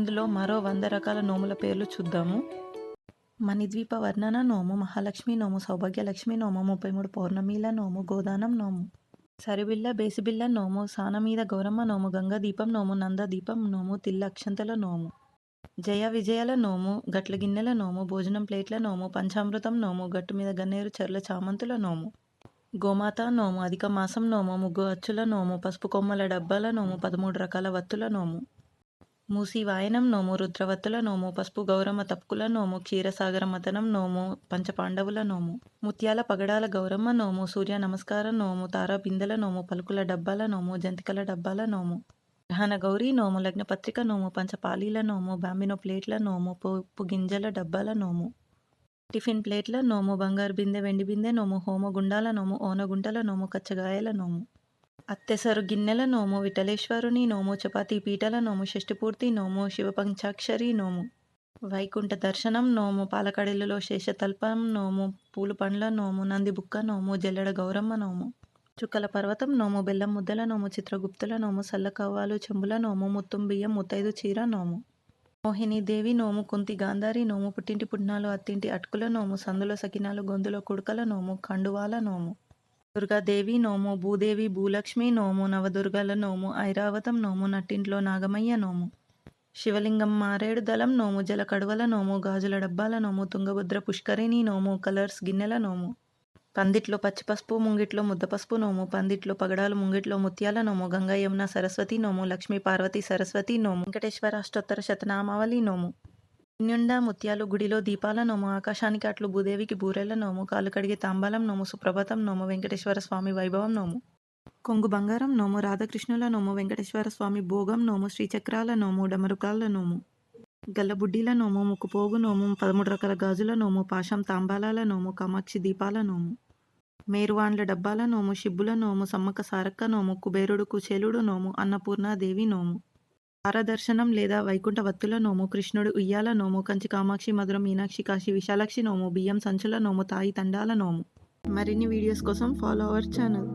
ఇందులో మరో 100 రకాల నోముల పేర్లు చూద్దాము. మణిద్వీప వర్ణన నోము, మహాలక్ష్మి నోము, సౌభాగ్యలక్ష్మి నోము, 33 పౌర్ణమిల నోము, గోదానం నోము, సరిబిళ్ళ బేసిబిళ్ళ నోము, సానమీద గౌరమ్మ నోము, గంగాదీపం నోము, నందదీపం నోము, తిల్ల అక్షంతల నోము, జయ విజయాల నోము, గట్ల గిన్నెల నోము, భోజనం ప్లేట్ల నోము, పంచామృతం నోము, గట్టు మీద గన్నేరు చెర్ల చామంతుల నోము, గోమాత నోము, అధిక మాసం నోము, ముగ్గు అచ్చుల నోము, పసుపు కొమ్మల డబ్బాల నోము, 13 రకాల వత్తుల నోము, మూసి వాయనం నోము, రుద్రవత్తుల నోము, పసుపు గౌరమ్మ తప్పుకుల నోము, క్షీరసాగర మతనం నోము, పంచపాండవుల నోము, ముత్యాల పగడాల గౌరమ్మ నోము, సూర్య నమస్కార నోము, తారా బిందెల నోము, పలుకుల డబ్బాల నోము, జంతికల డబ్బాల నోము, గ్రహణ గౌరీ నోము, లగ్నపత్రిక నోము, పంచపాలీల నోము, బాంబినో ప్లేట్ల నోము, పోపు గింజల డబ్బాల నోము, టిఫిన్ ప్లేట్ల నోము, బంగారు బిందె వెండి బిందె నోము, హోమ గుండాల నోము, ఓనగుంటల నోము, కచ్చగాయల నోము, అత్తెసరు గిన్నెల నోము, విఠలేశ్వరుని నోము, చపాతీ పీటల నోము, షష్ఠిపూర్తి నోము, శివపంచాక్షరి నోము, వైకుంఠ దర్శనం నోము, పాలకడలిలో శేషతల్పం నోము, పూలు పండ్ల నోము, నంది బుక్క నోము, జల్లెడ గౌరమ్మ నోము, చుక్కల పర్వతం నోము, బెల్లం ముద్దల నోము, చిత్రగుప్తుల నోము, సల్ల కవ్వాలు చెంబుల నోము, ముత్తుం బియ్యం ముత్తైదు చీర నోము, మోహిని దేవి నోము, కుంతి గాంధారి నోము, పుట్టింటి పుట్నాలు అత్తింటి అటుకుల నోము, సందులో సకినాలు గొంతులో కుడుకల నోము, కండువాల నోము, దుర్గాదేవి నోము, భూదేవి భూలక్ష్మి నోము, నవదుర్గల నోము, ఐరావతం నోము, నట్టింట్లో నాగమయ్య నోము, శివలింగం మారేడు దళం నోము, జల కడువల నోము, గాజుల డబ్బాల నోము, తుంగభద్ర పుష్కరిణి నోము, కలర్స్ గిన్నెల నోము, పందిట్లో పచ్చిపసుపు ముంగిట్లో ముద్దపసుపు నోము, పందిట్లో పగడాలు ముంగిట్లో ముత్యాల నోము, గంగా యమున సరస్వతి నోము, లక్ష్మీ పార్వతి సరస్వతి నోము, వెంకటేశ్వర అష్టోత్తర శతనామావళి నోము, నిండా ముత్యాలు గుడిలో దీపాల నోము, ఆకాశానికి అట్లు భూదేవికి బూరెల నోము, కాలు కడిగే తాంబాలం నోము, సుప్రభాతం నోము, వెంకటేశ్వర స్వామి వైభవం నోము, కొంగు బంగారం నోము, రాధాకృష్ణుల నోము, వెంకటేశ్వర స్వామి భోగం నోము, శ్రీచక్రాల నోము, డమరుకాల నోము, గల్లబుడ్డీల నోము, ముక్కుపోగు నోము, 13 రకాల గాజుల నోము, పాశం తాంబాలాల నోము, కామాక్షి దీపాల నోము, మేరువాండ్ల డబ్బాల నోము, షిబ్బుల నోము, సమ్మక్క సారక్క నోము, కుబేరుడు కుచేలుడు నోము, అన్నపూర్ణాదేవి నోము, తారదర్శనం లేదా వైకుంఠ వత్తుల నోము, కృష్ణుడు ఉయ్యాల నోము, కంచి కామాక్షి మధుర మీనాక్షి కాశీ విశాలాక్షి నోము, బియ్యం సంచుల నోము, తాయి తండాల నోము. మరిన్ని వీడియోస్ కోసం ఫాలో అవర్ ఛానల్.